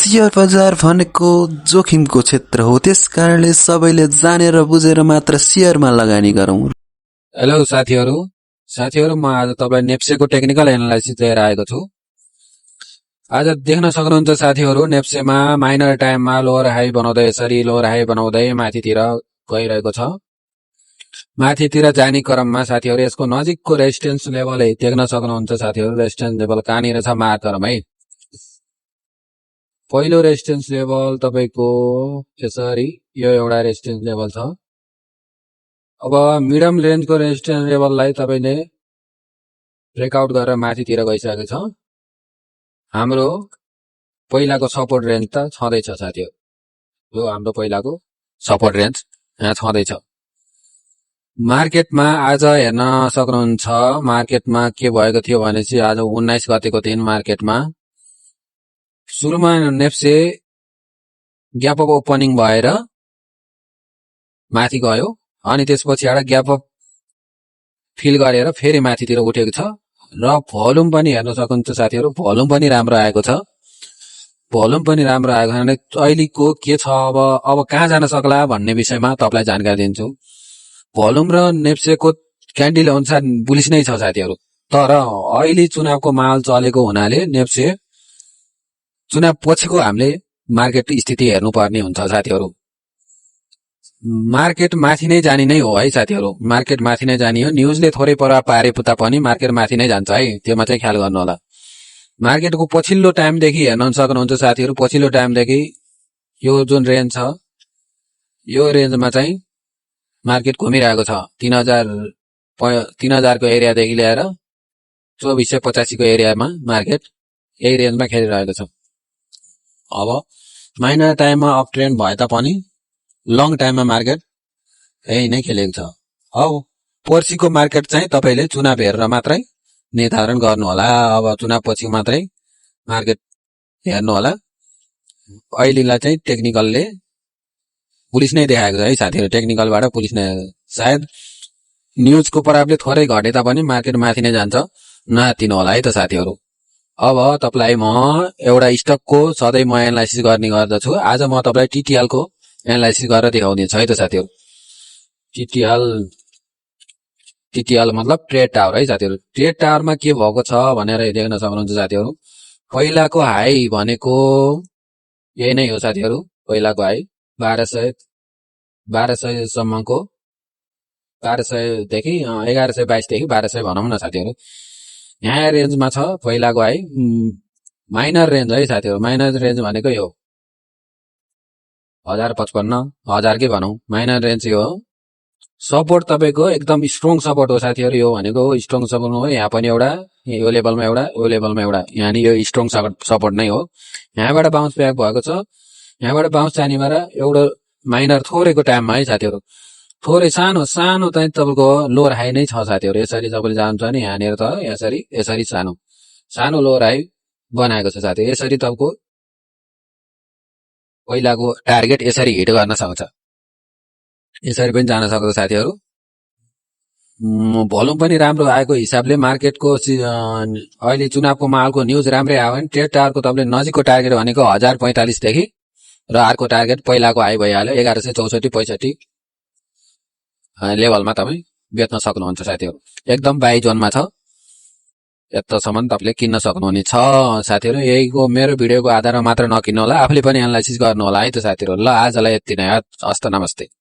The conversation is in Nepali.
शेयर बजार भनेको जोखिमको क्षेत्र हो, त्यसकारणले सबैले जानेर बुझेर मात्र शेयरमा लगानी गरौँ। हेलो साथीहरू, म आज तपाईँ नेप्सेको टेक्निकल एनालाइसिस लिएर आएको छु। आज देख्न सक्नुहुन्छ साथीहरू, नेप्सेमा माइनर टाइममा लोअर हाई बनाउँदै यसरी लोअर हाई बनाउँदै माथितिर गइरहेको छ। माथितिर जाने क्रममा साथीहरू यसको नजिकको रेजिस्टेन्स लेभल देख्न सक्नुहुन्छ साथीहरू। रेजिस्टेन्स लेभल कहाँनिर छ मार्करमा है। पहिलो रेजिस्टेन्स लेभल तपाईको यसरी यो एउटा रेजिस्टेन्स लेभल छ। अब मिडियम रेन्जको रेजिस्टेन्स लेभललाई तपाईले ब्रेकआउट गरेर माथितिर गइसकेको छ। हाम्रो पहिलाको सपोर्ट रेन्ज त छँदैछ साथीहरू। यो हाम्रो पहिलाको सपोर्ट रेन्ज यहाँ छँदैछ। मार्केटमा आज हेर्न सक्नुहुन्छ, मार्केटमा के भएको थियो भनेपछि आज 19 गतेको दिन मार्केटमा सुरुमा नेप्से ग्याप अप ओपनिङ भएर माथि गयो अनि त्यसपछि एउटा ग्याप अप फिल गरेर फेरि माथितिर उठेको छ र भोल्युम पनि हेर्न सक्नुहुन्छ साथीहरू। भोल्युम पनि राम्रो आएको छ। भोल्युम पनि राम्रो आएको छ। अहिलेको के छ, अब कहाँ जान सक्ला भन्ने विषयमा तपाईलाई जानकारी दिन्छु। भोल्युम र नेप्सेको क्यान्डल अनुसार बुलिस नै छ साथीहरू। तर अहिले चुनावको माहौल चलेको हुनाले नेप्से चुनाव पछिको हामीले मार्केट स्थिति हेर्नुपर्ने हुन्छ साथीहरू। मार्केट माथि नै जाने नै हो है साथीहरू। मार्केट माथि नै जाने हो। न्युजले थोरै प्रभाव पारे पुता पनि मार्केट माथि नै जान्छ है, त्यसमा चाहिँ ख्याल गर्नु होला। मार्केटको पछिल्लो टाइमदेखि हेर्न सक्नुहुन्छ साथीहरू। पछिल्लो टाइमदेखि यो जुन रेन्ज छ, यो रेन्जमा चाहिँ मार्केट घुमिरहेको छ। 3000 को एरियादेखि लिएर 2485 को एरियामा मार्केट यही रेन्जमा खेलिरहेको छ। अब माइनर टाइममा अप ट्रेन्ड भए तापनि लङ टाइममा मार्केट यही नै खेलेको छ। अब पर्सिको मार्केट चाहिँ तपाईले चुनाव हेरेर मात्रै निर्धारण गर्नु होला। अब चुनाव पछि मात्रै मार्केट हेर्नु होला। अहिलेलाई चाहिँ टेक्निकलले पुलिस नै देखाएको छ है साथीहरू। टेक्निकलबाट पुलिस नै, सायद न्युजको प्रभावले थोरै घटे तापनि मार्केट माथि नै जान्छ, नहातिनु होला है त साथीहरू। अब तपाईलाई म एउटा स्टकको सधैँ म एनालाइसिस गर्ने गर्दछु। आज म तपाईलाई टिटिएल को एनालाइसिस गरेर देखाउँदैछु है त साथीहरू। टिटिएल मतलब ट्रेड टावर है साथीहरू। ट्रेड टावरमा के भएको छ भनेर देख्न सक्नुहुन्छ साथीहरू। पहिलाको हाई भनेको यही नै हो साथीहरू। पहिलाको हाई 1200 सम्मको, 1200 देखि 1122 देखि 1200 भनौँ न साथीहरू। यहाँ रेन्जमा छ पहिलाको हाई। माइनर रेन्ज है साथीहरू। माइनर रेन्ज भनेको यो 1055 1000 के भनौँ, माइनर रेन्ज यो हो। सपोर्ट तपाईको एकदम स्ट्रङ सपोर्ट हो साथीहरू। यो भनेको स्ट्रङ सपोर्ट हो। यहाँ पनि एउटा, यो लेभलमा एउटा, यो लेभलमा एउटा, यहाँ नि यो स्ट्रङ सपोर्ट नै हो। यहाँबाट बाउन्स ब्याक भएको छ। यहाँबाट बाउन्स जाने भएर एउटा माइनर थोरैको टाइममा है साथीहरू। थोरै सानो चाहिँ तपाईको लोअर हाई नै छ साथीहरू। यसरी तपाईले जान्छ नि यहाँनिर त यसरी सानो लोअर हाई बनाएको छ साथीहरू। यसरी तपाईको पहिलाको टार्गेट यसरी हिट गर्न सक्छ, यसरी पनि जान सक्छ साथीहरू। भोल्युम पनि राम्रो आएको हिसाबले मार्केटको अहिले चुनावको माहौलको न्युज राम्रै आयो भने ट्रेड टावरको तपाईले नजिकको टार्गेट भनेको 1045 देखि र अर्को टार्गेट पहिलाको हाई भइहाल्यो 1164-65 लेभलमा तपाई बेच्न सक्नुहुन्छ साथीहरू। एकदम बाई जोनमा छ। यतासम्म तपाईले किन्न सक्नुहुने छ साथीहरू। यहीको मेरो भिडियोको आधारमा मात्र नकिन्नु होला, आफूले पनि एनालाइसिस गर्नु होला है त साथीहरू। ल आजलाई यति नै, हस्त नमस्ते।